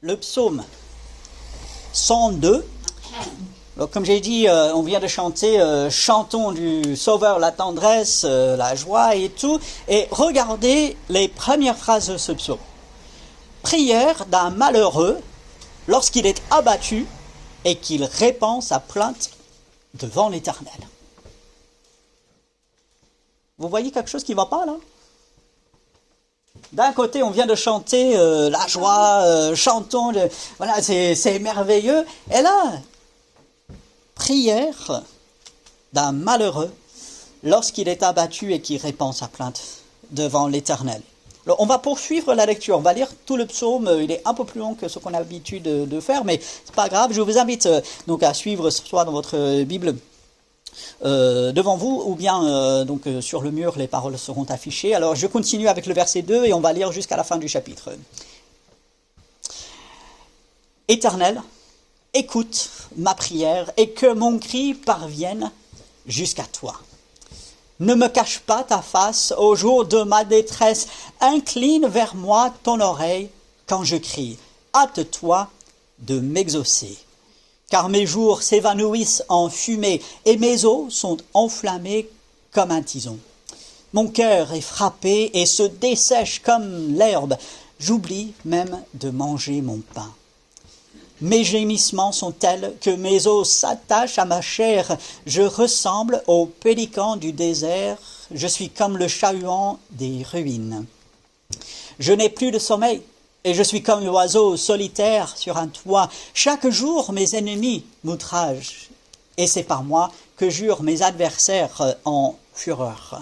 le psaume 102. Alors, comme j'ai dit, on vient de chanter « Chantons du Sauveur la tendresse, la joie et tout ». Et regardez les premières phrases de ce psaume. « Prière d'un malheureux lorsqu'il est abattu et qu'il répand sa plainte devant l'Éternel. » Vous voyez quelque chose qui ne va pas là? D'un côté, on vient de chanter la joie, chantons, voilà, c'est merveilleux. Et là, prière d'un malheureux lorsqu'il est abattu et qu'il répand sa plainte devant l'Éternel. Alors, on va poursuivre la lecture. On va lire tout le psaume. Il est un peu plus long que ce qu'on a l'habitude de faire, mais c'est pas grave. Je vous invite donc à suivre soit dans votre Bible devant vous, ou bien sur le mur, les paroles seront affichées. Alors je continue avec le verset 2 et on va lire jusqu'à la fin du chapitre. Éternel, écoute ma prière et que mon cri parvienne jusqu'à toi. Ne me cache pas ta face au jour de ma détresse. Incline vers moi ton oreille quand je crie. Hâte-toi de m'exaucer. Car mes jours s'évanouissent en fumée et mes os sont enflammés comme un tison. Mon cœur est frappé et se dessèche comme l'herbe. J'oublie même de manger mon pain. Mes gémissements sont tels que mes os s'attachent à ma chair. Je ressemble au pélican du désert. Je suis comme le chat-huant des ruines. Je n'ai plus de sommeil. Et je suis comme l'oiseau solitaire sur un toit. Chaque jour, mes ennemis m'outragent. Et c'est par moi que jurent mes adversaires en fureur.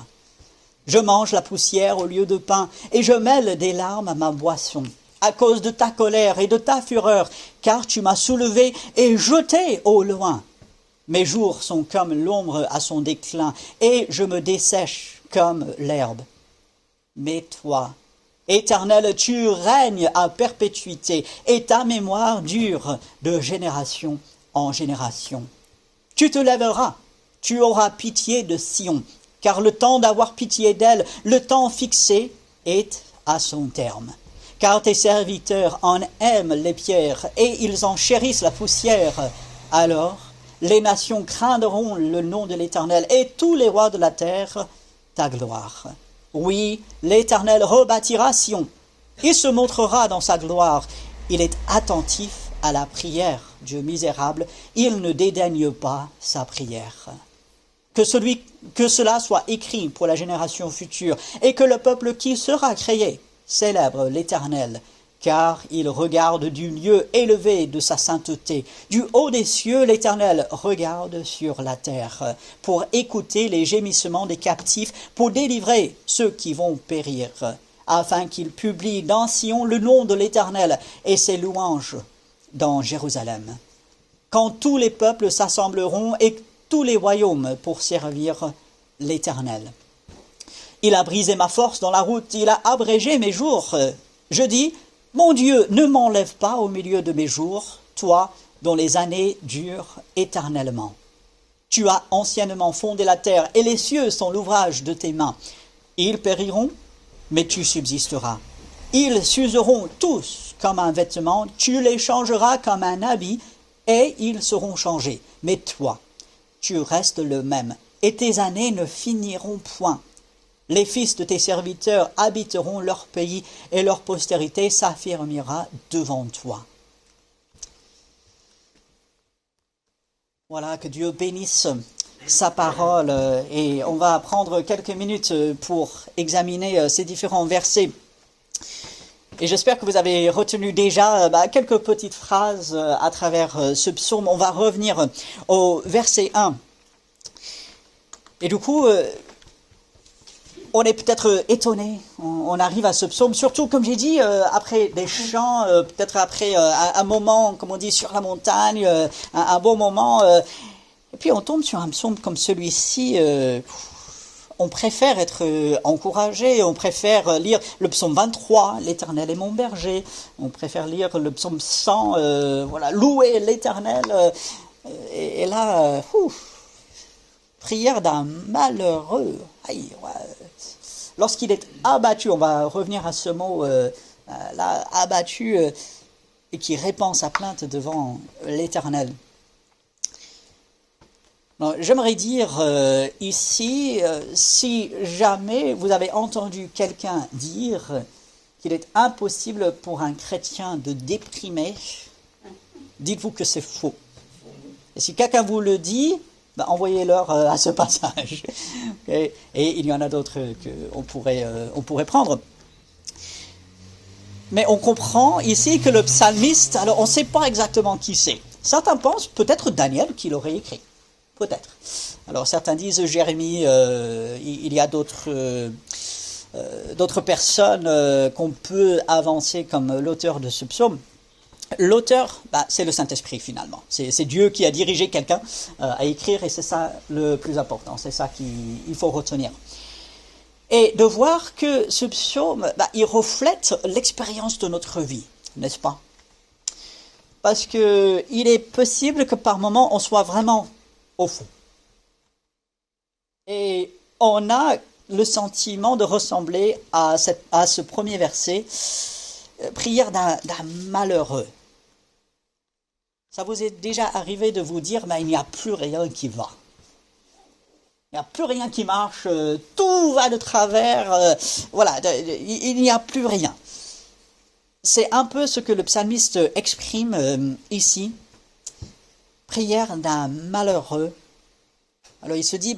Je mange la poussière au lieu de pain, et je mêle des larmes à ma boisson. À cause de ta colère et de ta fureur, car tu m'as soulevé et jeté au loin. Mes jours sont comme l'ombre à son déclin, et je me dessèche comme l'herbe. Mais toi, Éternel, tu règnes à perpétuité, et ta mémoire dure de génération en génération. Tu te lèveras, tu auras pitié de Sion, car le temps d'avoir pitié d'elle, le temps fixé, est à son terme. Car tes serviteurs en aiment les pierres, et ils en chérissent la poussière. Alors, les nations craindront le nom de l'Éternel, et tous les rois de la terre ta gloire. Oui, l'Éternel rebâtira Sion. Il se montrera dans sa gloire. Il est attentif à la prière du misérable. Il ne dédaigne pas sa prière. Que cela soit écrit pour la génération future et que le peuple qui sera créé célèbre l'Éternel, car il regarde du lieu élevé de sa sainteté. Du haut des cieux, l'Éternel regarde sur la terre pour écouter les gémissements des captifs, pour délivrer ceux qui vont périr, afin qu'il publie dans Sion le nom de l'Éternel et ses louanges dans Jérusalem. Quand tous les peuples s'assembleront et tous les royaumes pour servir l'Éternel. Il a brisé ma force dans la route, il a abrégé mes jours. Je dis, mon Dieu, ne m'enlève pas au milieu de mes jours, toi dont les années durent éternellement. Tu as anciennement fondé la terre, et les cieux sont l'ouvrage de tes mains. Ils périront, mais tu subsisteras. Ils s'useront tous comme un vêtement, tu les changeras comme un habit, et ils seront changés. Mais toi, tu restes le même, et tes années ne finiront point. Les fils de tes serviteurs habiteront leur pays et leur postérité s'affirmera devant toi. Voilà, que Dieu bénisse sa parole et on va prendre quelques minutes pour examiner ces différents versets. Et j'espère que vous avez retenu déjà quelques petites phrases à travers ce psaume. On va revenir au verset 1. Et du coup, on est peut-être étonné, on arrive à ce psaume, surtout comme j'ai dit, après des chants, peut-être après un moment, comme on dit, sur la montagne, un beau moment, et puis on tombe sur un psaume comme celui-ci, on préfère être encouragé, on préfère lire le psaume 23, l'Éternel est mon berger, on préfère lire le psaume 100, louer l'Éternel, et là, prière d'un malheureux, aïe, ouais. Lorsqu'il est abattu, on va revenir à ce mot là, abattu, et qui répand sa plainte devant l'Éternel. J'aimerais dire ici, si jamais vous avez entendu quelqu'un dire qu'il est impossible pour un chrétien de déprimer, dites-vous que c'est faux. Et si quelqu'un vous le dit, envoyez-leur à ce passage. Okay. Et il y en a d'autres qu'on pourrait prendre. Mais on comprend ici que le psalmiste, alors on ne sait pas exactement qui c'est. Certains pensent peut-être Daniel qui l'aurait écrit. Peut-être. Alors certains disent Jérémie, il y a d'autres personnes qu'on peut avancer comme l'auteur de ce psaume. L'auteur, c'est le Saint-Esprit finalement. C'est Dieu qui a dirigé quelqu'un à écrire et c'est ça le plus important. C'est ça qu'il faut retenir. Et de voir que ce psaume, il reflète l'expérience de notre vie, n'est-ce pas? Parce que il est possible que par moments on soit vraiment au fond. Et on a le sentiment de ressembler à ce premier verset, prière d'un malheureux. Ça vous est déjà arrivé de vous dire, il n'y a plus rien qui va. Il n'y a plus rien qui marche, tout va de travers, voilà, il n'y a plus rien. C'est un peu ce que le psalmiste exprime ici. Prière d'un malheureux. Alors il se dit,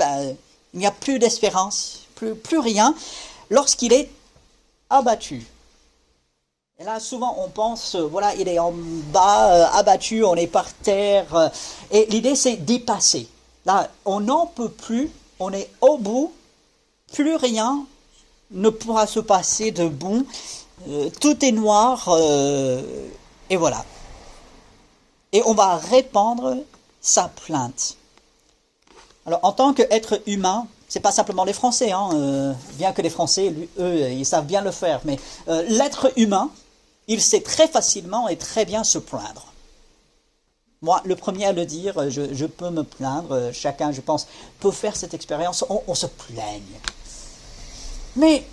il n'y a plus d'espérance, plus rien, lorsqu'il est abattu. Et là, souvent, on pense, voilà, il est en bas, abattu, on est par terre. Et l'idée, c'est dépasser. Là, on n'en peut plus, on est au bout, plus rien ne pourra se passer de bon. Tout est noir, et voilà. Et on va répandre sa plainte. Alors, en tant qu'être humain, c'est pas simplement les Français, bien que les Français, eux, ils savent bien le faire, mais l'être humain, il sait très facilement et très bien se plaindre. Moi, le premier à le dire, je peux me plaindre, chacun, je pense, peut faire cette expérience, on se plaigne. Mais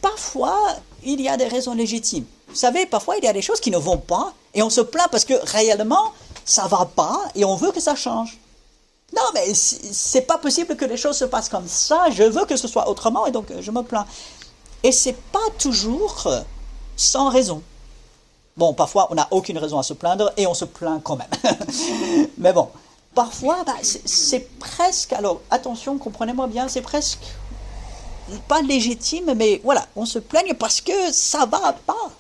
parfois, il y a des raisons légitimes. Vous savez, parfois, il y a des choses qui ne vont pas, et on se plaint parce que réellement, ça va pas, et on veut que ça change. Non, mais c'est pas possible que les choses se passent comme ça, je veux que ce soit autrement, et donc je me plains. Et c'est pas toujours sans raison. Bon, parfois, on n'a aucune raison à se plaindre, et on se plaint quand même. Mais bon, parfois, c'est presque, alors attention, comprenez-moi bien, c'est presque pas légitime, mais voilà, on se plaigne parce que ça va pas.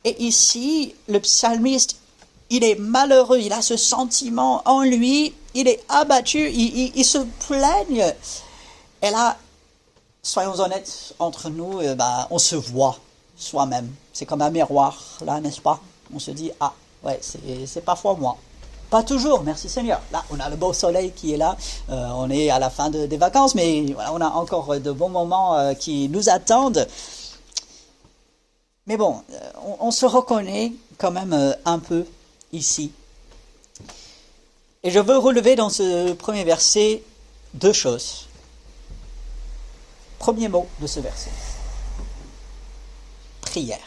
Et ici, le psalmiste, il est malheureux, il a ce sentiment en lui, il est abattu, il se plaigne. Et là, soyons honnêtes, entre nous, on se voit soi-même. C'est comme un miroir, là, n'est-ce pas? On se dit, ah, ouais, c'est parfois moi. Pas toujours, merci Seigneur. Là, on a le beau soleil qui est là, on est à la fin des vacances, mais voilà, on a encore de bons moments qui nous attendent. Mais bon, on se reconnaît quand même un peu ici. Et je veux relever dans ce premier verset deux choses. Premier mot de ce verset. Prière.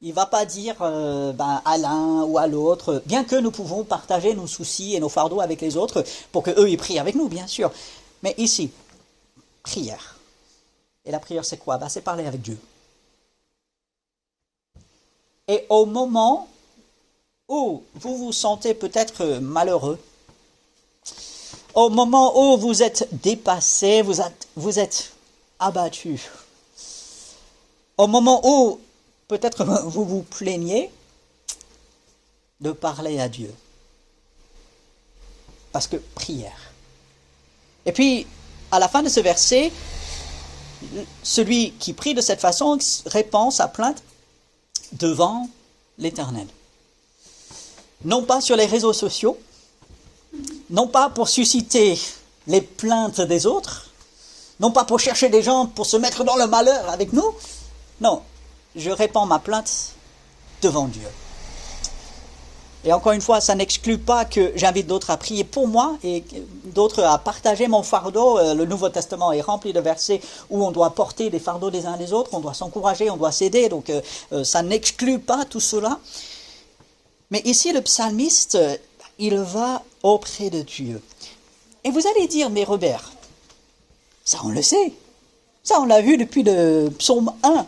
Il ne va pas dire à l'un ou à l'autre, bien que nous pouvons partager nos soucis et nos fardeaux avec les autres pour qu'eux ils prient avec nous, bien sûr. Mais ici, prière. Et la prière, c'est quoi? C'est parler avec Dieu. Et au moment où vous vous sentez peut-être malheureux, au moment où vous êtes dépassé, vous êtes abattu, au moment où peut-être vous vous plaignez, de parler à Dieu. Parce que prière. Et puis, à la fin de ce verset, celui qui prie de cette façon répand sa plainte devant l'Éternel. Non pas sur les réseaux sociaux, non pas pour susciter les plaintes des autres, non pas pour chercher des gens pour se mettre dans le malheur avec nous. Non, je répands ma plainte devant Dieu. Et encore une fois, ça n'exclut pas que j'invite d'autres à prier pour moi et d'autres à partager mon fardeau. Le Nouveau Testament est rempli de versets où on doit porter des fardeaux les uns les autres, on doit s'encourager, on doit s'aider. Donc ça n'exclut pas tout cela. Mais ici, le psalmiste, il va auprès de Dieu. Et vous allez dire, mais Robert, ça on le sait. Ça on l'a vu depuis le psaume 1.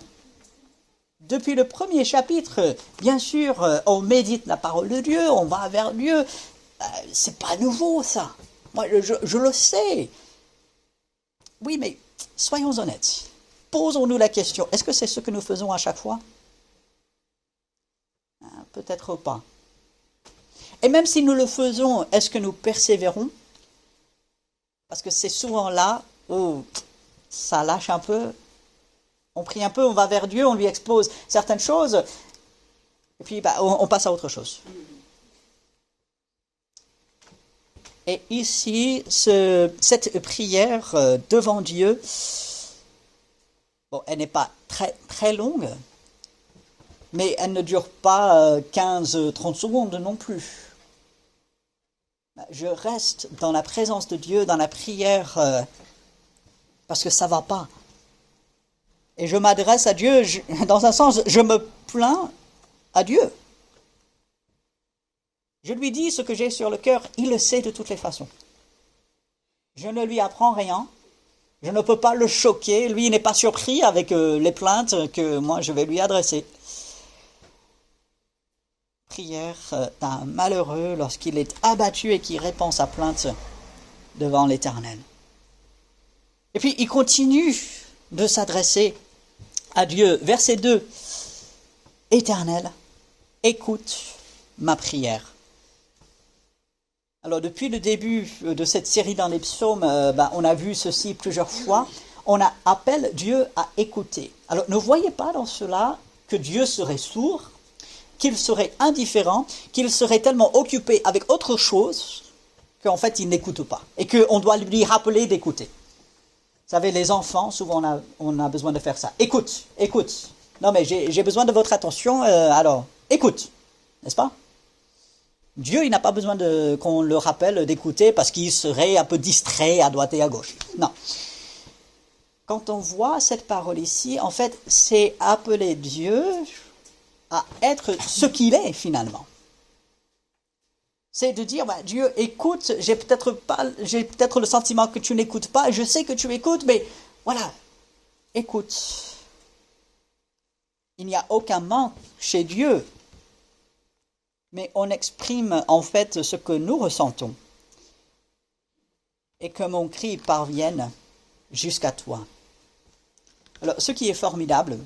Depuis le premier chapitre, bien sûr, on médite la parole de Dieu, on va vers Dieu. C'est pas nouveau, ça. Moi, je le sais. Oui, mais soyons honnêtes. Posons-nous la question, est-ce que c'est ce que nous faisons à chaque fois? Peut-être pas. Et même si nous le faisons, est-ce que nous persévérons? Parce que c'est souvent là où ça lâche un peu. On prie un peu, on va vers Dieu, on lui expose certaines choses, et puis on passe à autre chose. Et ici, cette prière devant Dieu, bon, elle n'est pas très, très longue, mais elle ne dure pas 15-30 secondes non plus. Je reste dans la présence de Dieu, dans la prière, parce que ça ne va pas. Et je m'adresse à Dieu, dans un sens, je me plains à Dieu. Je lui dis ce que j'ai sur le cœur, il le sait de toutes les façons. Je ne lui apprends rien, je ne peux pas le choquer, lui il n'est pas surpris avec les plaintes que moi je vais lui adresser. Prière d'un malheureux lorsqu'il est abattu et qui répand sa plainte devant l'Éternel. Et puis il continue de s'adresser à Dieu. Verset 2. Éternel, écoute ma prière. Alors depuis le début de cette série dans les psaumes, on a vu ceci plusieurs fois. On appelle Dieu à écouter. Alors ne voyez pas dans cela que Dieu serait sourd, qu'il serait indifférent, qu'il serait tellement occupé avec autre chose qu'en fait il n'écoute pas. Et qu'on doit lui rappeler d'écouter. Vous savez, les enfants, souvent on a besoin de faire ça. Écoute, écoute. Non mais j'ai besoin de votre attention, alors écoute, n'est-ce pas? Dieu, il n'a pas besoin qu'on le rappelle d'écouter parce qu'il serait un peu distrait à droite et à gauche. Non. Quand on voit cette parole ici, en fait, c'est appeler Dieu à être ce qu'il est finalement. C'est de dire, Dieu, écoute, j'ai peut-être le sentiment que tu n'écoutes pas, je sais que tu écoutes, mais voilà, écoute. Il n'y a aucun manque chez Dieu, mais on exprime en fait ce que nous ressentons. Et que mon cri parvienne jusqu'à toi. Alors, ce qui est formidable,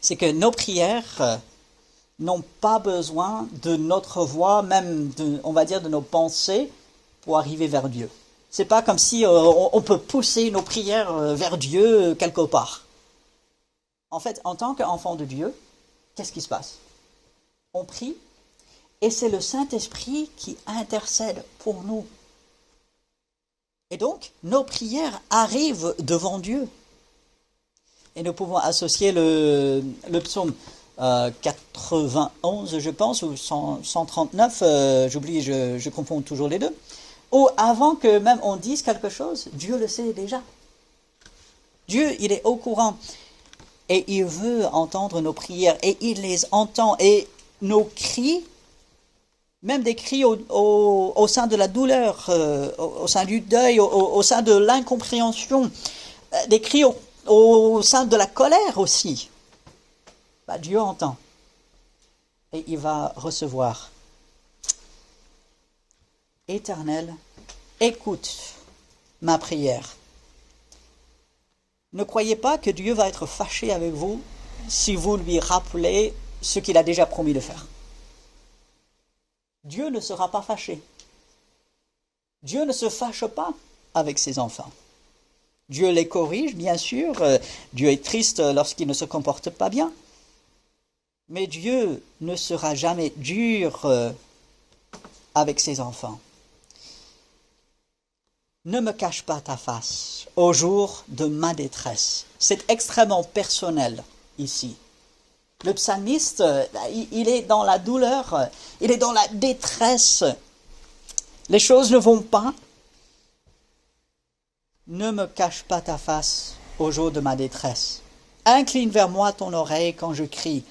c'est que nos prières n'ont pas besoin de notre voix, même on va dire de nos pensées, pour arriver vers Dieu. C'est pas comme si on peut pousser nos prières vers Dieu quelque part. En fait, en tant qu'enfant de Dieu, qu'est-ce qui se passe? On prie, et c'est le Saint-Esprit qui intercède pour nous. Et donc, nos prières arrivent devant Dieu. Et nous pouvons associer le psaume 91, je pense, ou 139, j'oublie, je confonds toujours les deux, où avant que même on dise quelque chose, Dieu le sait déjà. Dieu, il est au courant, et il veut entendre nos prières, et il les entend, et nos cris, même des cris au sein de la douleur, au sein du deuil, au sein de l'incompréhension, des cris au sein de la colère aussi. Dieu entend et il va recevoir. Éternel, écoute ma prière. Ne croyez pas que Dieu va être fâché avec vous si vous lui rappelez ce qu'il a déjà promis de faire. Dieu ne sera pas fâché. Dieu ne se fâche pas avec ses enfants. Dieu les corrige, bien sûr. Dieu est triste lorsqu'ils ne se comportent pas bien. Mais Dieu ne sera jamais dur avec ses enfants. Ne me cache pas ta face au jour de ma détresse. C'est extrêmement personnel ici. Le psalmiste, il est dans la douleur, il est dans la détresse. Les choses ne vont pas. Ne me cache pas ta face au jour de ma détresse. Incline vers moi ton oreille quand je crie.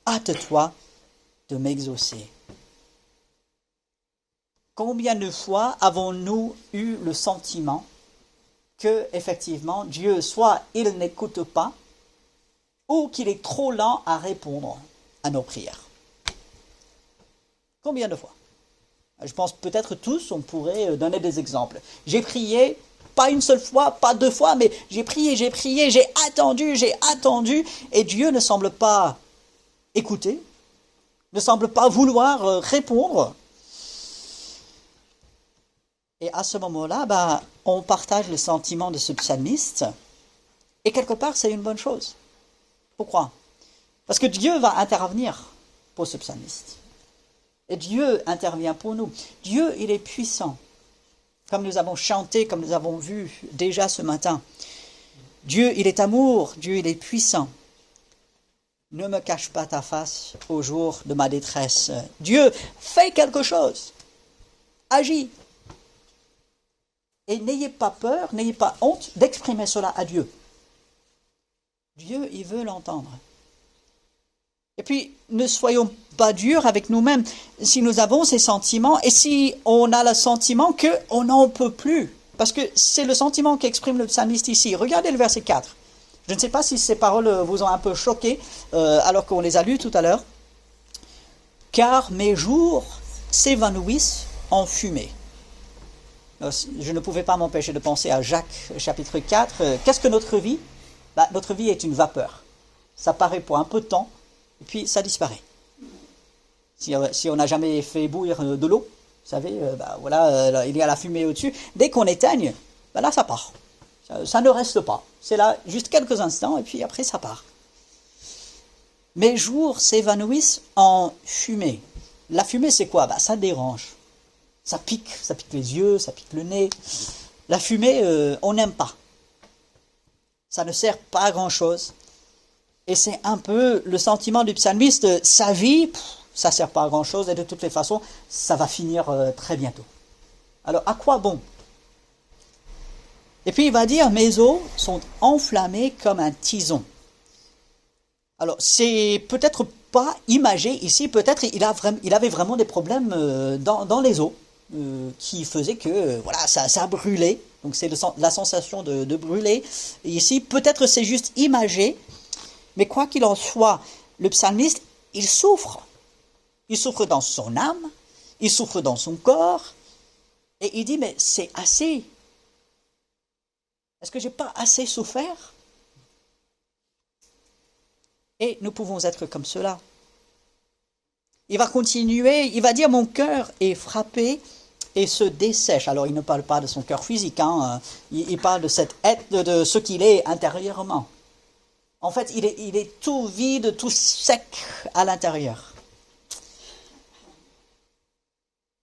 Hâte-toi de m'exaucer. Combien de fois avons-nous eu le sentiment que, effectivement, Dieu, soit il n'écoute pas, ou qu'il est trop lent à répondre à nos prières? Combien de fois? Je pense peut-être tous, on pourrait donner des exemples. J'ai prié, pas une seule fois, pas deux fois, mais j'ai prié, j'ai attendu, et Dieu ne semble pas écouter, ne semble pas vouloir répondre. Et à ce moment-là, on partage le sentiment de ce psalmiste, et quelque part, c'est une bonne chose. Pourquoi? Parce que Dieu va intervenir pour ce psalmiste. Et Dieu intervient pour nous. Dieu, il est puissant. Comme nous avons chanté, comme nous avons vu déjà ce matin. Dieu, il est amour. Dieu, il est puissant. Ne me cache pas ta face au jour de ma détresse. Dieu, fais quelque chose. Agis. Et n'ayez pas peur, n'ayez pas honte d'exprimer cela à Dieu. Dieu, il veut l'entendre. Et puis, ne soyons pas durs avec nous-mêmes. Si nous avons ces sentiments, et si on a le sentiment qu'on n'en peut plus, parce que c'est le sentiment qu'exprime le psalmiste ici. Regardez le verset 4. Je ne sais pas si ces paroles vous ont un peu choqué, alors qu'on les a lues tout à l'heure. « Car mes jours s'évanouissent en fumée. » Je ne pouvais pas m'empêcher de penser à Jacques, chapitre 4. Qu'est-ce que notre vie? Notre vie est une vapeur. Ça paraît pour un peu de temps, et puis ça disparaît. Si on n'a jamais fait bouillir de l'eau, vous savez, il y a la fumée au-dessus. Dès qu'on éteigne, là ça part. Ça ne reste pas. C'est là juste quelques instants, et puis après ça part. Mes jours s'évanouissent en fumée. La fumée, c'est quoi? Ça dérange. Ça pique les yeux, ça pique le nez. La fumée, on n'aime pas. Ça ne sert pas à grand-chose. Et c'est un peu le sentiment du psalmiste. Sa vie, ça ne sert pas à grand-chose, et de toutes les façons, ça va finir très bientôt. Alors, à quoi bon? Et puis, il va dire, mes os sont enflammés comme un tison. Alors, c'est peut-être pas imagé ici, peut-être il avait vraiment des problèmes dans les os, qui faisaient que, ça brûlait. Donc, c'est la sensation de brûler. Et ici, peut-être c'est juste imagé, mais quoi qu'il en soit, le psalmiste, il souffre. Il souffre dans son âme, il souffre dans son corps, et il dit, mais c'est assez. Est-ce que j'ai pas assez souffert? Et nous pouvons être comme cela. Il va continuer, il va dire, mon cœur est frappé et se dessèche. Alors, il ne parle pas de son cœur physique, il parle de de ce qu'il est intérieurement. En fait, il est tout vide, tout sec à l'intérieur.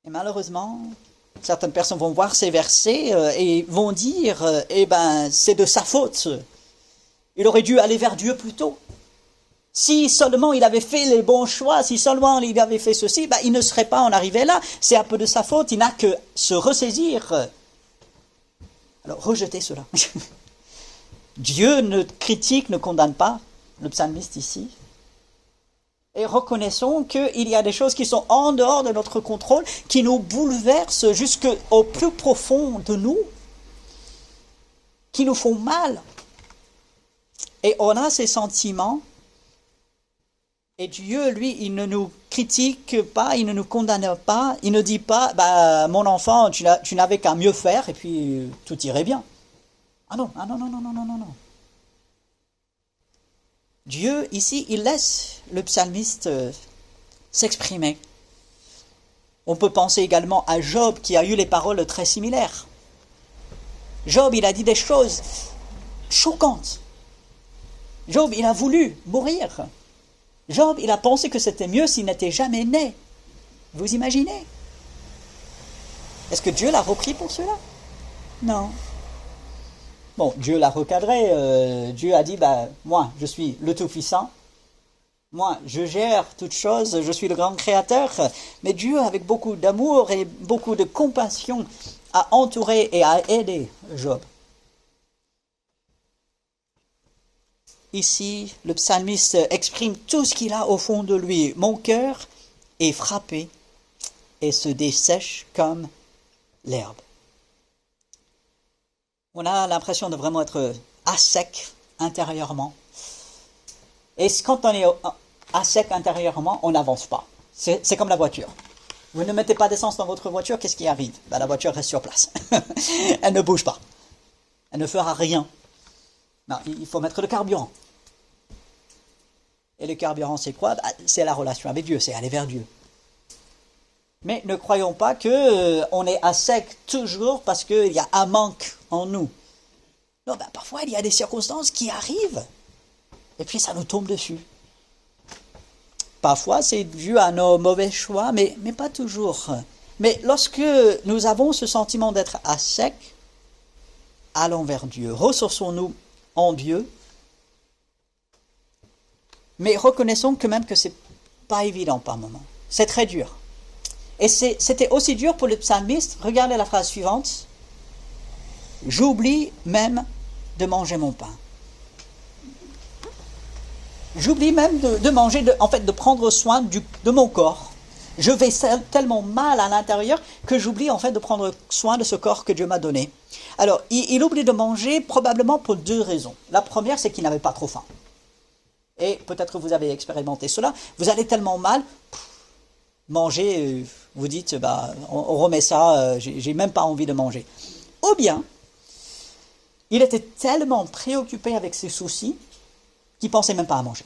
Et malheureusement, certaines personnes vont voir ces versets et vont dire, c'est de sa faute. Il aurait dû aller vers Dieu plus tôt. Si seulement il avait fait les bons choix, si seulement il avait fait ceci, il ne serait pas en arrivé là. C'est un peu de sa faute, il n'a que se ressaisir. Alors, rejetez cela. Dieu ne critique, ne condamne pas le psalmiste ici. Et reconnaissons qu'il y a des choses qui sont en dehors de notre contrôle, qui nous bouleversent jusqu'au plus profond de nous, qui nous font mal. Et on a ces sentiments. Et Dieu, lui, il ne nous critique pas, il ne nous condamne pas, il ne dit pas, mon enfant, tu n'avais qu'à mieux faire et puis tout irait bien. Ah non. Dieu, ici, il laisse le psalmiste s'exprimer. On peut penser également à Job qui a eu les paroles très similaires. Job, il a dit des choses choquantes. Job, il a voulu mourir. Job, il a pensé que c'était mieux s'il n'était jamais né. Vous imaginez? Est-ce que Dieu l'a repris pour cela? Non. Bon, Dieu l'a recadré. Dieu a dit, moi, je suis le Tout-Puissant. Moi, je gère toutes choses, je suis le grand créateur, mais Dieu, avec beaucoup d'amour et beaucoup de compassion, a entouré et a aidé Job. Ici, le psalmiste exprime tout ce qu'il a au fond de lui. Mon cœur est frappé et se dessèche comme l'herbe. On a l'impression de vraiment être à sec intérieurement. Et quand on est à sec intérieurement, on n'avance pas. C'est comme la voiture. Vous ne mettez pas d'essence dans votre voiture, qu'est-ce qui arrive? La voiture reste sur place. Elle ne bouge pas. Elle ne fera rien. Non, il faut mettre le carburant. Et le carburant, c'est quoi? C'est la relation avec Dieu, c'est aller vers Dieu. Mais ne croyons pas qu'on est à sec toujours parce qu'il y a un manque en nous. Non, parfois, il y a des circonstances qui arrivent. Et puis, ça nous tombe dessus. Parfois, c'est dû à nos mauvais choix, mais pas toujours. Mais lorsque nous avons ce sentiment d'être à sec, allons vers Dieu. Ressourçons-nous en Dieu. Mais reconnaissons quand même que c'est pas évident par moment. C'est très dur. Et c'était aussi dur pour le psalmiste. Regardez la phrase suivante. J'oublie même de manger mon pain. J'oublie même de manger, de prendre soin de mon corps. Je vais tellement mal à l'intérieur que j'oublie en fait de prendre soin de ce corps que Dieu m'a donné. Alors, il oublie de manger probablement pour deux raisons. La première, c'est qu'il n'avait pas trop faim. Et peut-être que vous avez expérimenté cela. Vous allez tellement mal, manger, vous dites, on remet ça, j'ai même pas envie de manger. Ou bien, il était tellement préoccupé avec ses soucis qu'il pensait même pas à manger.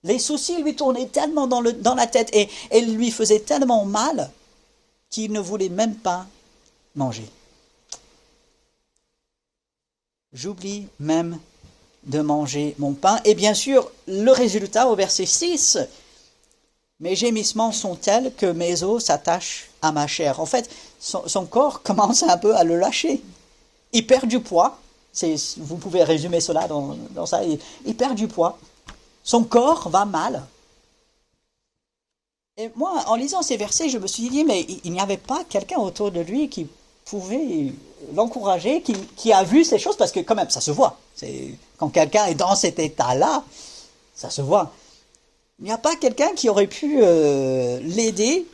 Les soucis lui tournaient tellement dans la tête et lui faisaient tellement mal qu'il ne voulait même pas manger. J'oublie même de manger mon pain. Et bien sûr, le résultat au verset 6, mes gémissements sont tels que mes os s'attachent à ma chair. En fait, son corps commence un peu à le lâcher. Il perd du poids. Vous pouvez résumer cela dans ça. Il perd du poids. Son corps va mal. Et moi, en lisant ces versets, je me suis dit, mais il n'y avait pas quelqu'un autour de lui qui pouvait l'encourager, qui a vu ces choses, parce que quand même, ça se voit. Quand quelqu'un est dans cet état-là, ça se voit. Il n'y a pas quelqu'un qui aurait pu l'aider.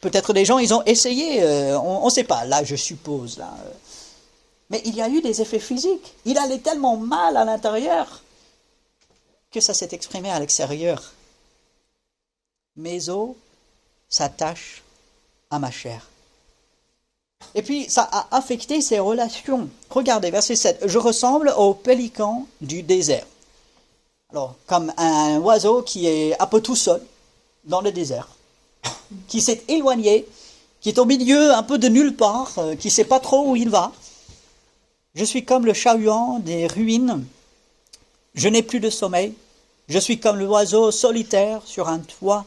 Peut-être des gens, ils ont essayé, on ne sait pas, là, je suppose. Là. Mais il y a eu des effets physiques. Il allait tellement mal à l'intérieur que ça s'est exprimé à l'extérieur. Mes os s'attachent à ma chair. Et puis, ça a affecté ses relations. Regardez, verset 7. Je ressemble au pélican du désert. Alors, comme un oiseau qui est un peu tout seul dans le désert, qui s'est éloigné, qui est au milieu un peu de nulle part, qui ne sait pas trop où il va. Je suis comme le chat-huant des ruines. Je n'ai plus de sommeil. Je suis comme l'oiseau solitaire sur un toit.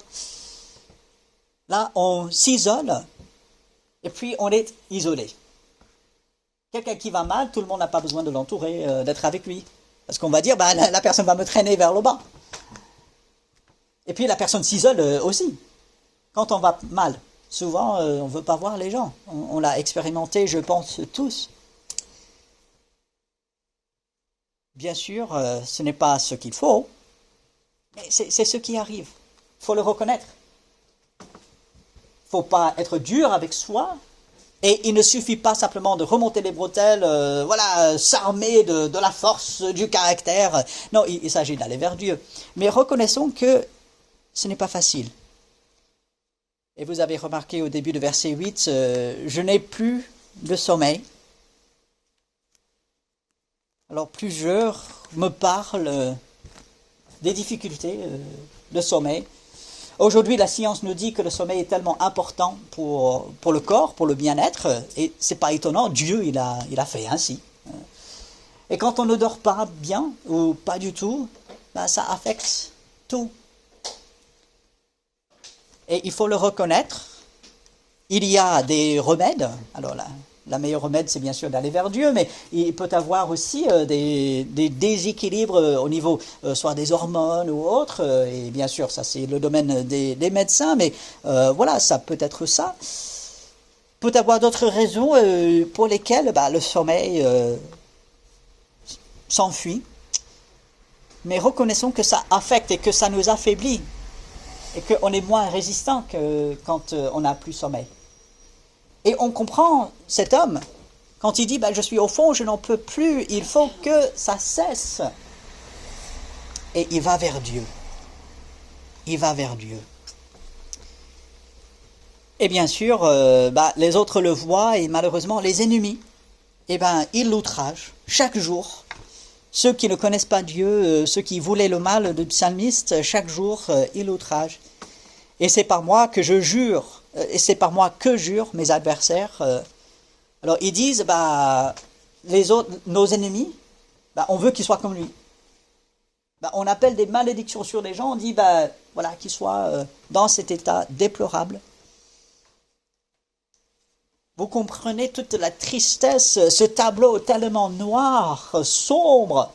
Là, on s'isole et puis on est isolé. Quelqu'un qui va mal, tout le monde n'a pas besoin de l'entourer, d'être avec lui. Parce qu'on va dire, la personne va me traîner vers le bas. Et puis la personne s'isole aussi. Quand on va mal, souvent on ne veut pas voir les gens. On l'a expérimenté, je pense, tous. Bien sûr, ce n'est pas ce qu'il faut, mais c'est ce qui arrive. Il faut le reconnaître. Il ne faut pas être dur avec soi. Et il ne suffit pas simplement de remonter les bretelles, s'armer de la force, du caractère. Non, il s'agit d'aller vers Dieu. Mais reconnaissons que ce n'est pas facile. Et vous avez remarqué au début de verset 8, je n'ai plus de sommeil. Alors plusieurs me parlent des difficultés de sommeil. Aujourd'hui, la science nous dit que le sommeil est tellement important pour le corps, pour le bien-être, et c'est pas étonnant, Dieu il a fait ainsi. Et quand on ne dort pas bien, ou pas du tout, ça affecte tout. Et il faut le reconnaître. Il y a des remèdes. Alors là, La meilleure remède, c'est bien sûr d'aller vers Dieu, mais il peut avoir aussi des déséquilibres au niveau soit des hormones ou autres, et bien sûr, ça c'est le domaine des médecins, mais voilà, ça peut être ça. Peut avoir d'autres raisons pour lesquelles le sommeil s'enfuit, mais reconnaissons que ça affecte et que ça nous affaiblit, et qu'on est moins résistant que quand on n'a plus sommeil. Et on comprend cet homme quand il dit je suis au fond, je n'en peux plus, il faut que ça cesse. Et il va vers Dieu. Il va vers Dieu. Et bien sûr, les autres le voient et malheureusement les ennemis, ils l'outragent chaque jour. Ceux qui ne connaissent pas Dieu, ceux qui voulaient le mal du psalmiste, chaque jour ils l'outragent. Et c'est par moi que je jure. Et c'est par moi que jurent mes adversaires. Alors ils disent, les autres, nos ennemis, on veut qu'ils soient comme lui. On appelle des malédictions sur les gens, on dit, voilà, qu'ils soient dans cet état déplorable. Vous comprenez toute la tristesse, ce tableau tellement noir, sombre,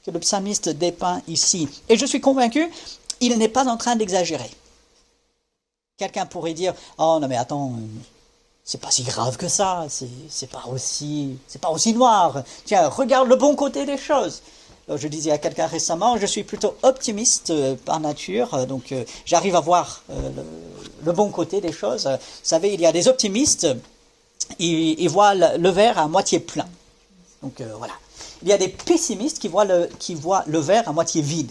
que le psalmiste dépeint ici. Et je suis convaincu, il n'est pas en train d'exagérer. Quelqu'un pourrait dire, oh non mais attends, c'est pas si grave que ça, c'est pas aussi noir. Tiens, regarde le bon côté des choses. Alors, je disais à quelqu'un récemment, je suis plutôt optimiste par nature, donc j'arrive à voir le bon côté des choses. Vous savez, il y a des optimistes, ils voient le verre à moitié plein. Donc voilà. Il y a des pessimistes qui voient le verre à moitié vide.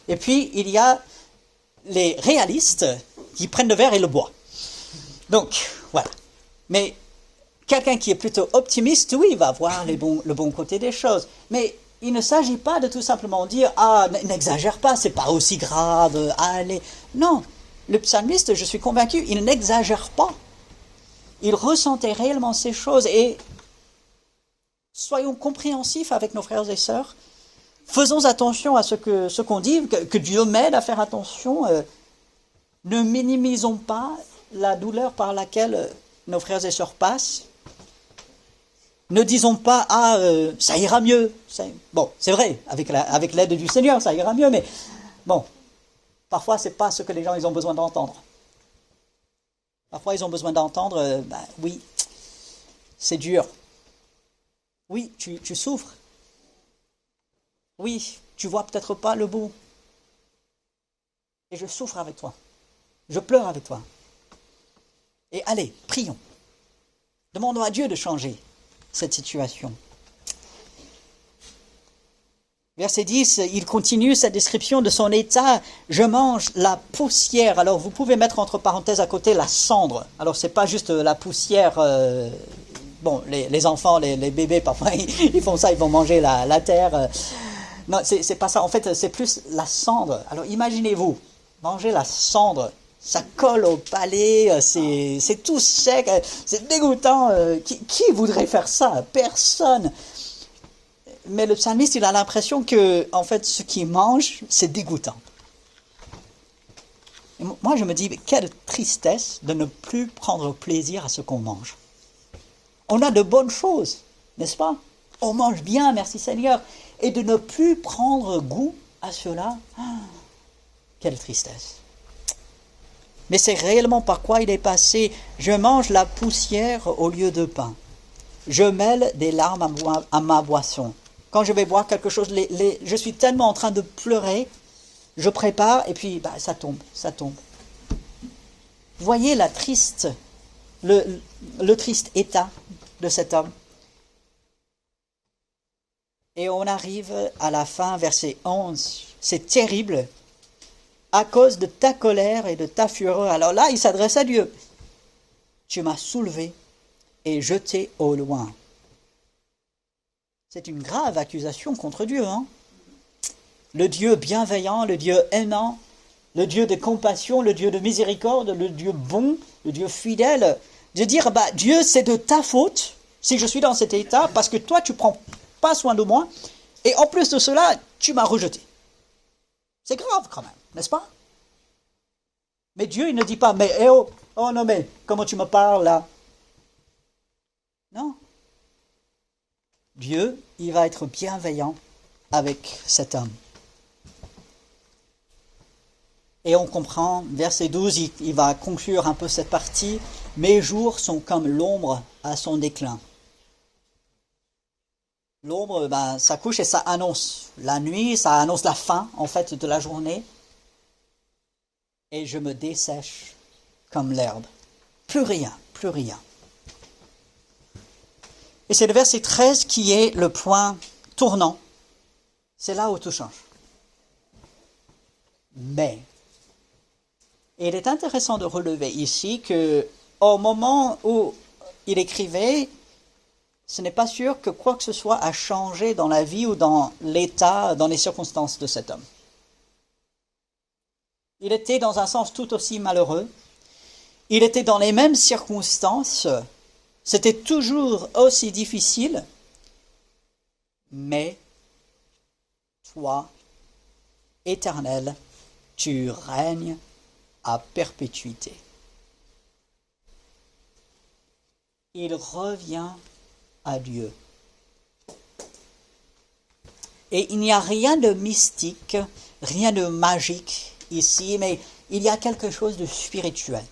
Et puis, il y a les réalistes qui prennent le verre et le boivent. Donc, voilà. Mais quelqu'un qui est plutôt optimiste, oui, il va voir le bon côté des choses. Mais il ne s'agit pas de tout simplement dire « Ah, n'exagère pas, c'est pas aussi grave, allez. » Non, le psalmiste, je suis convaincu, il n'exagère pas. Il ressentait réellement ces choses et soyons compréhensifs avec nos frères et sœurs. Faisons attention à ce qu'on dit, que Dieu m'aide à faire attention. Ne minimisons pas la douleur par laquelle nos frères et sœurs passent. Ne disons pas « Ah, ça ira mieux ». Bon, c'est vrai, avec l'aide du Seigneur, ça ira mieux, mais bon, parfois, ce n'est pas ce que les gens ils ont besoin d'entendre. Parfois, ils ont besoin d'entendre oui, c'est dur. Oui, tu souffres. Oui, tu vois peut-être pas le bout. Et je souffre avec toi. Je pleure avec toi. Et allez, prions. Demandons à Dieu de changer cette situation. Verset 10, il continue sa description de son état. Je mange la poussière. Alors, vous pouvez mettre entre parenthèses à côté la cendre. Alors, c'est pas juste la poussière. Bon, les enfants, les bébés, parfois, ils font ça, ils vont manger la terre. Non, c'est pas ça. En fait, c'est plus la cendre. Alors, imaginez-vous, manger la cendre. Ça colle au palais, c'est tout sec, c'est dégoûtant. Qui voudrait faire ça? Personne. Mais le psalmiste, il a l'impression que, en fait, ce qu'il mange, c'est dégoûtant. Et moi, je me dis, quelle tristesse de ne plus prendre plaisir à ce qu'on mange. On a de bonnes choses, n'est-ce pas? On mange bien, merci Seigneur. Et de ne plus prendre goût à cela, quelle tristesse. Mais c'est réellement par quoi il est passé. Je mange la poussière au lieu de pain. Je mêle des larmes à ma boisson. Quand je vais boire quelque chose, je suis tellement en train de pleurer, je prépare et puis ça tombe. Voyez le triste état de cet homme. Et on arrive à la fin, verset 11. C'est terrible. À cause de ta colère et de ta fureur. Alors là, il s'adresse à Dieu. Tu m'as soulevé et jeté au loin. C'est une grave accusation contre Dieu. Le Dieu bienveillant, le Dieu aimant, le Dieu de compassion, le Dieu de miséricorde, le Dieu bon, le Dieu fidèle. De dire, Dieu, c'est de ta faute si je suis dans cet état parce que toi, tu ne prends pas soin de moi. Et en plus de cela, tu m'as rejeté. C'est grave quand même, n'est-ce pas? Mais Dieu, il ne dit pas, mais oh non mais, comment tu me parles là? Non. Dieu, il va être bienveillant avec cet homme. Et on comprend, verset 12, il va conclure un peu cette partie. « Mes jours sont comme l'ombre à son déclin. » L'ombre, ça couche et ça annonce la nuit, ça annonce la fin, en fait, de la journée. Et je me dessèche comme l'herbe. Plus rien, plus rien. Et c'est le verset 13 qui est le point tournant. C'est là où tout change. Mais, il est intéressant de relever ici que au moment où il écrivait, ce n'est pas sûr que quoi que ce soit a changé dans la vie ou dans l'état, dans les circonstances de cet homme. Il était dans un sens tout aussi malheureux. Il était dans les mêmes circonstances. C'était toujours aussi difficile. Mais toi, Éternel, tu règnes à perpétuité. Il revient à Dieu. Et il n'y a rien de mystique, rien de magique ici, mais il y a quelque chose de spirituel.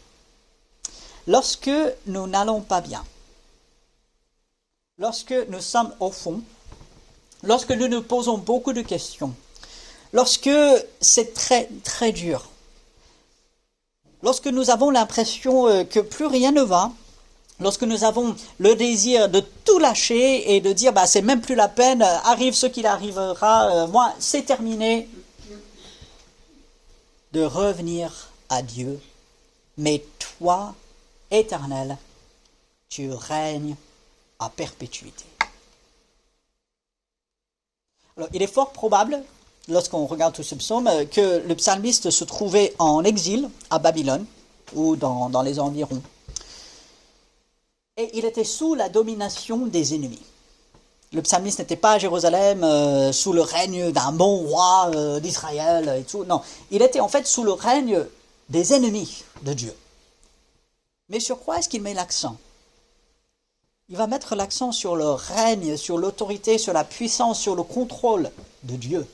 Lorsque nous n'allons pas bien, lorsque nous sommes au fond, lorsque nous nous posons beaucoup de questions, lorsque c'est très, très dur, lorsque nous avons l'impression que plus rien ne va, lorsque nous avons le désir de tout lâcher et de dire c'est même plus la peine, arrive ce qu'il arrivera, moi c'est terminé, de revenir à Dieu. Mais toi, Éternel, tu règnes à perpétuité. Alors, il est fort probable, lorsqu'on regarde tout ce psaume, que le psalmiste se trouvait en exil à Babylone ou dans les environs. Et il était sous la domination des ennemis. Le psalmiste n'était pas à Jérusalem sous le règne d'un bon roi d'Israël et tout. Non, il était en fait sous le règne des ennemis de Dieu. Mais sur quoi est-ce qu'il met l'accent? Il va mettre l'accent sur le règne, sur l'autorité, sur la puissance, sur le contrôle de Dieu.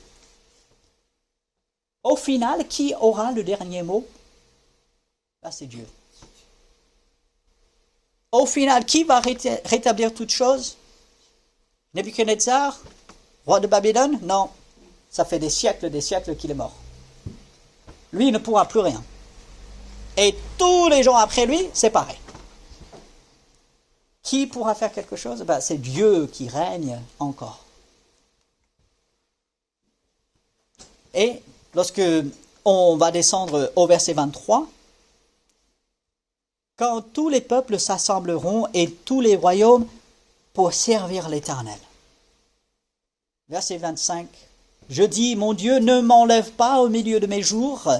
Au final, qui aura le dernier mot? C'est Dieu. Au final, qui va rétablir toutes choses? Nebuchadnezzar, roi de Babylone? Non, ça fait des siècles qu'il est mort. Lui, il ne pourra plus rien. Et tous les gens après lui, c'est pareil. Qui pourra faire quelque chose? C'est Dieu qui règne encore. Et lorsque on va descendre au verset 23, quand tous les peuples s'assembleront et tous les royaumes pour servir l'Éternel. Verset 25. Je dis, mon Dieu, ne m'enlève pas au milieu de mes jours,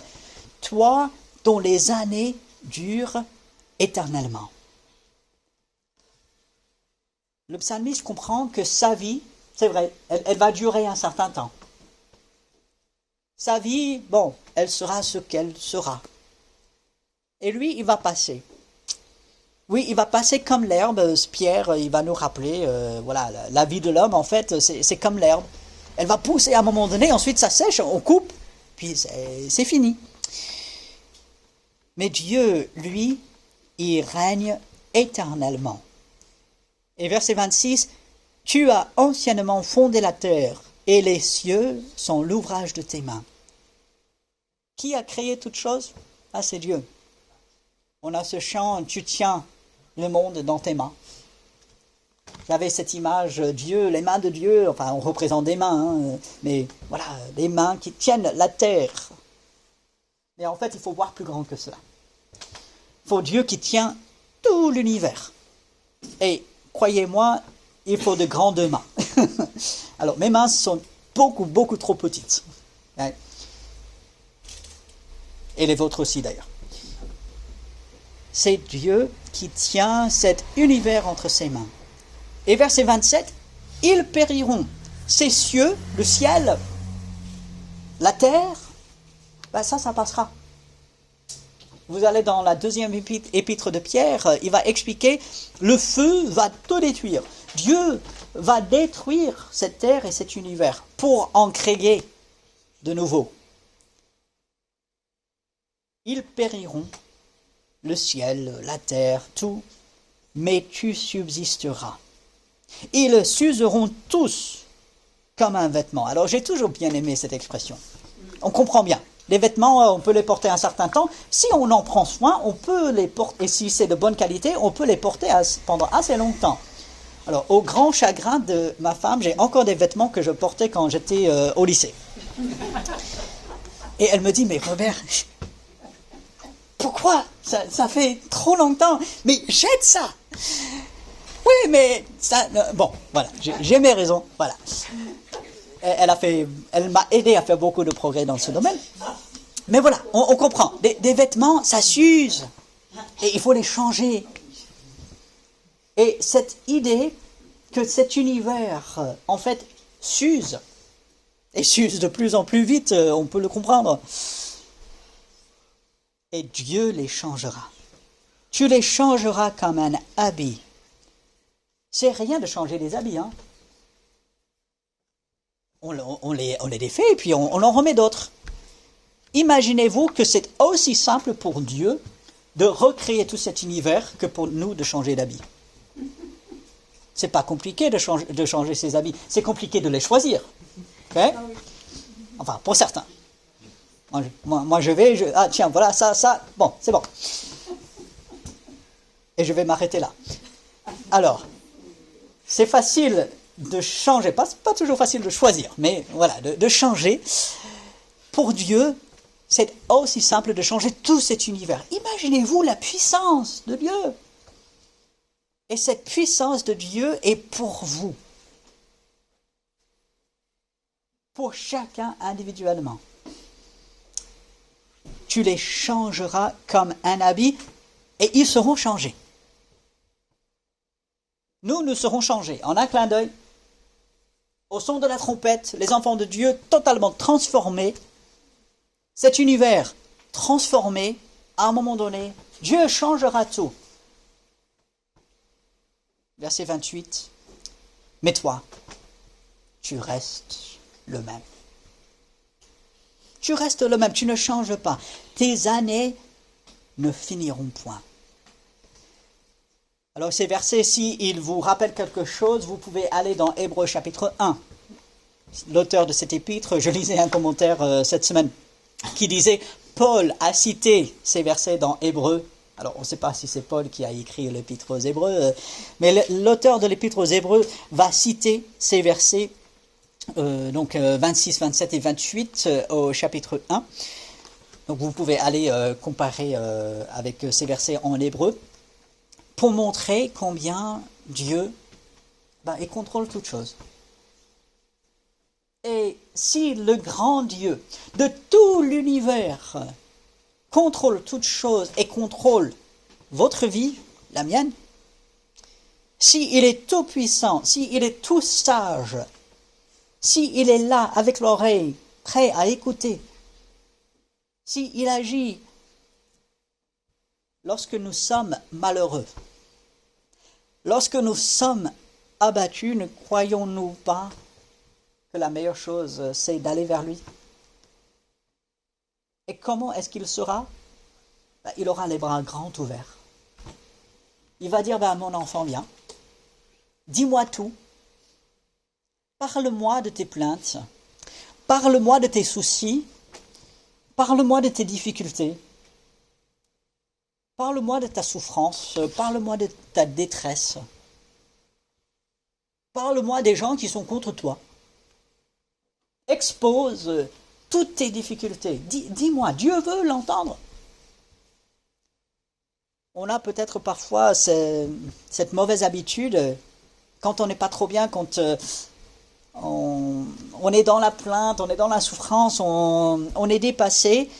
toi dont les années durent éternellement. Le psalmiste comprend que sa vie, c'est vrai, elle va durer un certain temps. Sa vie, elle sera ce qu'elle sera. Et lui, il va passer. Oui, il va passer comme l'herbe. Pierre, il va nous rappeler, la vie de l'homme, en fait, c'est comme l'herbe. Elle va pousser à un moment donné, ensuite ça sèche, on coupe, puis c'est fini. Mais Dieu, lui, il règne éternellement. Et verset 26, « Tu as anciennement fondé la terre, et les cieux sont l'ouvrage de tes mains. » Qui a créé toutes choses? C'est Dieu. On a ce chant, « Tu tiens le monde dans tes mains. » J'avais cette image, Dieu, les mains de Dieu, enfin on représente des mains, mais voilà, des mains qui tiennent la terre. Mais en fait, il faut voir plus grand que cela. Il faut Dieu qui tient tout l'univers. Et croyez-moi, il faut de grandes mains. Alors, mes mains sont beaucoup, beaucoup trop petites. Et les vôtres aussi d'ailleurs. C'est Dieu qui tient cet univers entre ses mains. Et verset 27, « Ils périront, ces cieux, le ciel, la terre, ça passera. vous allez dans la deuxième épître de Pierre, il va expliquer, le feu va tout détruire. Dieu va détruire cette terre et cet univers pour en créer de nouveau. Ils périront, le ciel, la terre, tout, mais tu subsisteras. Ils s'useront tous comme un vêtement. Alors j'ai toujours bien aimé cette expression. On comprend bien. Les vêtements, on peut les porter un certain temps. Si on en prend soin, on peut les porter, et si c'est de bonne qualité, on peut les porter pendant assez longtemps. Alors, au grand chagrin de ma femme, j'ai encore des vêtements que je portais quand j'étais au lycée. Et elle me dit, mais Robert, pourquoi ça fait trop longtemps. Mais jette ça. Oui, mais ça... bon, voilà, j'ai mes raisons, voilà. Elle m'a aidé à faire beaucoup de progrès dans ce domaine. Mais voilà, on comprend. Des vêtements, ça s'use. Et il faut les changer. Et cette idée que cet univers, en fait, s'use, et s'use de plus en plus vite, on peut le comprendre. Et Dieu les changera. Tu les changeras comme un habit. C'est rien de changer les habits, hein. On les défait et puis on en remet d'autres. Imaginez-vous que c'est aussi simple pour Dieu de recréer tout cet univers que pour nous de changer d'habit. C'est pas compliqué de changer ses habits, c'est compliqué de les choisir. Okay? Enfin, pour certains. Moi je vais, ah tiens, voilà, ça, bon, c'est bon. Et je vais m'arrêter là. Alors, c'est facile de changer, pas toujours facile de choisir, mais voilà, de changer. Pour Dieu, c'est aussi simple de changer tout cet univers. Imaginez-vous la puissance de Dieu. Et cette puissance de Dieu est pour vous. Pour chacun individuellement. Tu les changeras comme un habit et ils seront changés. Nous serons changés en un clin d'œil. Au son de la trompette, les enfants de Dieu totalement transformés. Cet univers transformé, à un moment donné, Dieu changera tout. Verset 28. Mais toi, tu restes le même. Tu restes le même, tu ne changes pas. Tes années ne finiront point. Alors ces versets, s'ils vous rappellent quelque chose, vous pouvez aller dans Hébreux chapitre 1. L'auteur de cet épître, je lisais un commentaire cette semaine, qui disait, Paul a cité ces versets dans Hébreux. Alors on ne sait pas si c'est Paul qui a écrit l'épître aux Hébreux, mais l'auteur de l'épître aux Hébreux va citer ces versets, donc 26, 27 et 28 au chapitre 1. Donc vous pouvez aller comparer avec ces versets en hébreu pour montrer combien Dieu il contrôle toutes choses. Et si le grand Dieu de tout l'univers contrôle toutes choses et contrôle votre vie, la mienne, s'il est tout puissant, s'il est tout sage, s'il est là avec l'oreille, prêt à écouter, s'il agit lorsque nous sommes malheureux, lorsque nous sommes abattus, ne croyons-nous pas que la meilleure chose, c'est d'aller vers lui? Et comment est-ce qu'il sera? Il aura les bras grands ouverts. Il va dire, mon enfant, viens, dis-moi tout, parle-moi de tes plaintes, parle-moi de tes soucis, parle-moi de tes difficultés, parle-moi de ta souffrance, parle-moi de ta détresse, parle-moi des gens qui sont contre toi. Expose toutes tes difficultés. Dis-moi, Dieu veut l'entendre. On a peut-être parfois cette mauvaise habitude, quand on n'est pas trop bien, quand on est dans la plainte, on est dans la souffrance, on est dépassé,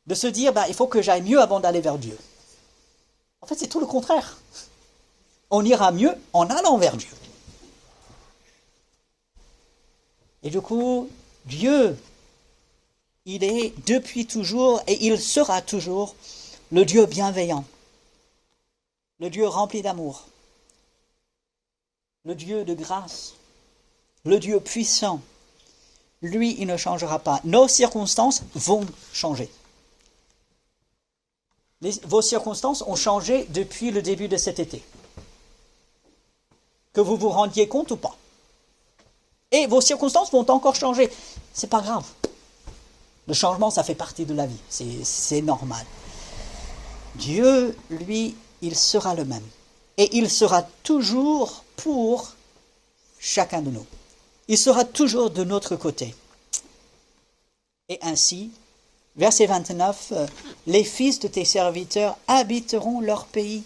de se dire, il faut que j'aille mieux avant d'aller vers Dieu. En fait, c'est tout le contraire. On ira mieux en allant vers Dieu. Et du coup, Dieu, Il est depuis toujours et il sera toujours le Dieu bienveillant, le Dieu rempli d'amour, le Dieu de grâce, le Dieu puissant. Lui, il ne changera pas. Nos circonstances vont changer. Vos circonstances ont changé depuis le début de cet été. Que vous vous rendiez compte ou pas. Et vos circonstances vont encore changer. C'est pas grave. Le changement, ça fait partie de la vie. C'est normal. Dieu, lui, il sera le même. Et il sera toujours pour chacun de nous. Il sera toujours de notre côté. Et ainsi, verset 29, les fils de tes serviteurs habiteront leur pays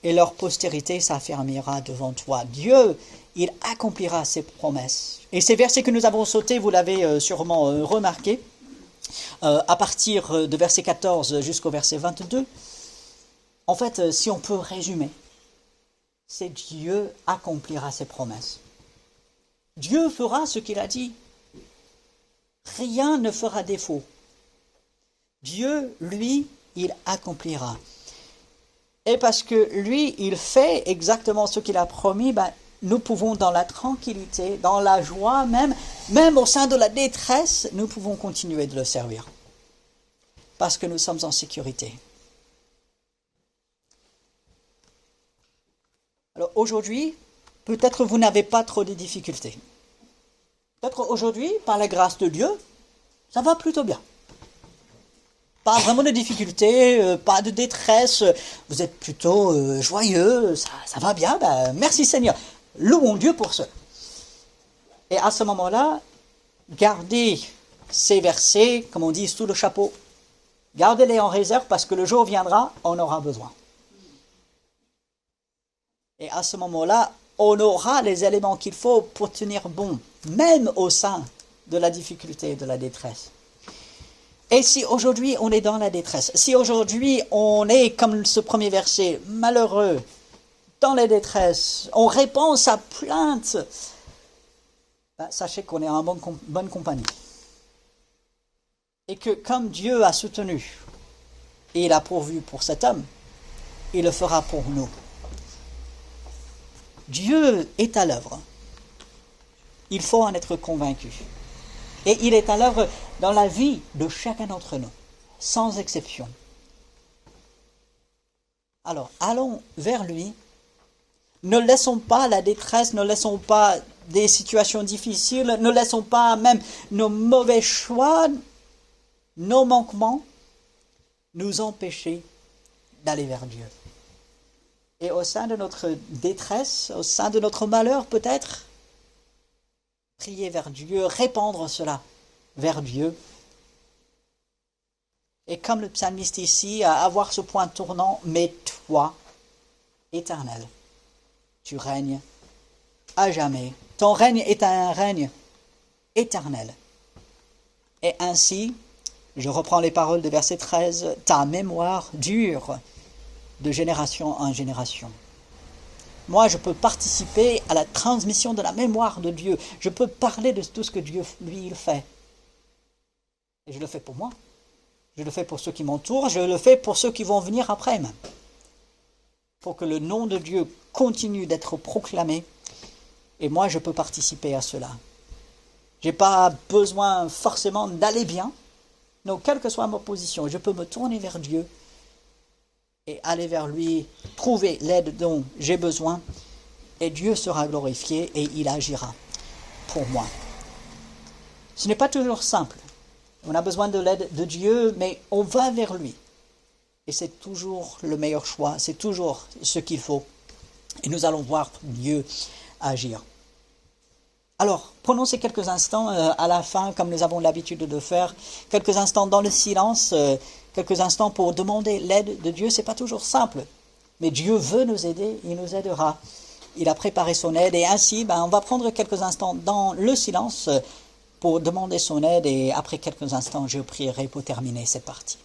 et leur postérité s'affermira devant toi. Dieu, il accomplira ses promesses. Et ces versets que nous avons sautés, vous l'avez sûrement remarqué, à partir de verset 14 jusqu'au verset 22, en fait, si on peut résumer, c'est Dieu accomplira ses promesses. Dieu fera ce qu'il a dit. Rien ne fera défaut. Dieu, lui, il accomplira. Et parce que lui, il fait exactement ce qu'il a promis, nous pouvons dans la tranquillité, dans la joie, même au sein de la détresse, nous pouvons continuer de le servir. Parce que nous sommes en sécurité. Alors aujourd'hui, peut-être vous n'avez pas trop de difficultés. Peut-être aujourd'hui, par la grâce de Dieu, ça va plutôt bien. Pas vraiment de difficultés, pas de détresse, vous êtes plutôt joyeux, ça va bien, merci Seigneur. Louons Dieu pour cela. Et à ce moment-là, gardez ces versets, comme on dit, sous le chapeau. Gardez-les en réserve parce que le jour viendra, on aura besoin. Et à ce moment-là, on aura les éléments qu'il faut pour tenir bon, même au sein de la difficulté et de la détresse. Et si aujourd'hui on est dans la détresse, si aujourd'hui on est, comme ce premier verset, malheureux, dans la détresse, on répand sa plainte, sachez qu'on est en bonne compagnie. Et que comme Dieu a soutenu et il a pourvu pour cet homme, il le fera pour nous. Dieu est à l'œuvre. Il faut en être convaincu. Et il est à l'œuvre dans la vie de chacun d'entre nous, sans exception. Alors, allons vers lui. Ne laissons pas la détresse, ne laissons pas des situations difficiles, ne laissons pas même nos mauvais choix, nos manquements, nous empêcher d'aller vers Dieu. Et au sein de notre détresse, au sein de notre malheur peut-être, prier vers Dieu, répandre cela vers Dieu. Et comme le psalmiste ici, à avoir ce point tournant, mais toi, Éternel, tu règnes à jamais. Ton règne est un règne éternel. Et ainsi, je reprends les paroles de verset 13, ta mémoire dure de génération en génération. Moi, je peux participer à la transmission de la mémoire de Dieu. Je peux parler de tout ce que Dieu, lui, il fait. Et je le fais pour moi. Je le fais pour ceux qui m'entourent. Je le fais pour ceux qui vont venir après même. Pour que le nom de Dieu continue d'être proclamé. Et moi, je peux participer à cela. Je n'ai pas besoin forcément d'aller bien. Donc, quelle que soit ma position, je peux me tourner vers Dieu et aller vers lui, trouver l'aide dont j'ai besoin, et Dieu sera glorifié et il agira pour moi. Ce n'est pas toujours simple. On a besoin de l'aide de Dieu, mais on va vers lui. Et c'est toujours le meilleur choix, c'est toujours ce qu'il faut. Et nous allons voir Dieu agir. Alors, prenons ces quelques instants à la fin, comme nous avons l'habitude de faire, quelques instants dans le silence, quelques instants pour demander l'aide de Dieu. C'est pas toujours simple, mais Dieu veut nous aider, il nous aidera. Il a préparé son aide et ainsi, on va prendre quelques instants dans le silence pour demander son aide et après quelques instants, je prierai pour terminer cette partie.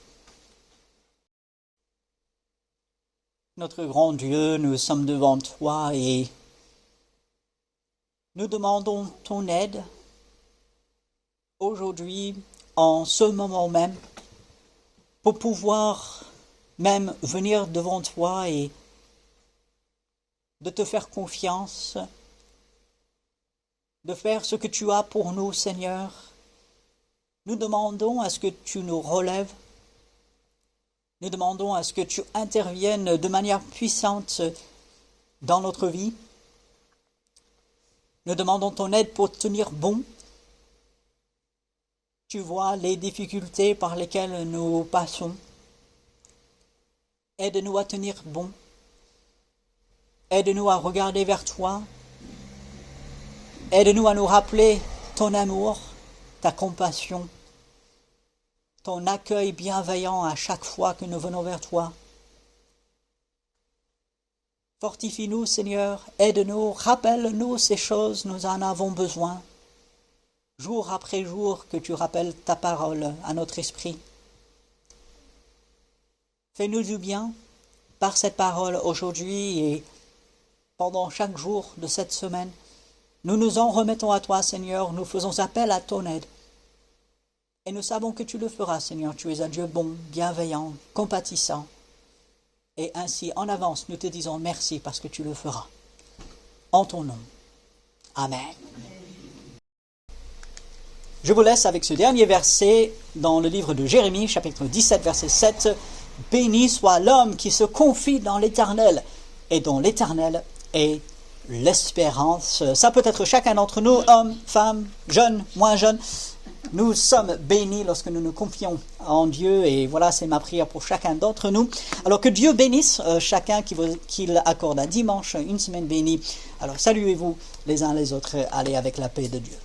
Notre grand Dieu, nous sommes devant toi et nous demandons ton aide aujourd'hui en ce moment même pour pouvoir même venir devant toi et de te faire confiance, de faire ce que tu as pour nous, Seigneur. Nous demandons à ce que tu nous relèves. Nous demandons à ce que tu interviennes de manière puissante dans notre vie. Nous demandons ton aide pour tenir bon. Tu vois les difficultés par lesquelles nous passons. Aide-nous à tenir bon. Aide-nous à regarder vers toi. Aide-nous à nous rappeler ton amour, ta compassion, ton accueil bienveillant à chaque fois que nous venons vers toi. Fortifie-nous, Seigneur, aide-nous, rappelle-nous ces choses, nous en avons besoin. Jour après jour, que tu rappelles ta parole à notre esprit. Fais-nous du bien par cette parole aujourd'hui et pendant chaque jour de cette semaine. Nous nous en remettons à toi, Seigneur, nous faisons appel à ton aide. Et nous savons que tu le feras, Seigneur. Tu es un Dieu bon, bienveillant, compatissant. Et ainsi, en avance, nous te disons merci parce que tu le feras. En ton nom. Amen. Je vous laisse avec ce dernier verset dans le livre de Jérémie, chapitre 17, verset 7. « Béni soit l'homme qui se confie dans l'Éternel, et dont l'Éternel est l'espérance. » Ça peut être chacun d'entre nous, hommes, femmes, jeunes, moins jeunes. Nous sommes bénis lorsque nous nous confions en Dieu, et voilà, c'est ma prière pour chacun d'entre nous. Alors que Dieu bénisse chacun, qu'il accorde un dimanche, une semaine bénie. Alors saluez-vous les uns les autres, allez avec la paix de Dieu.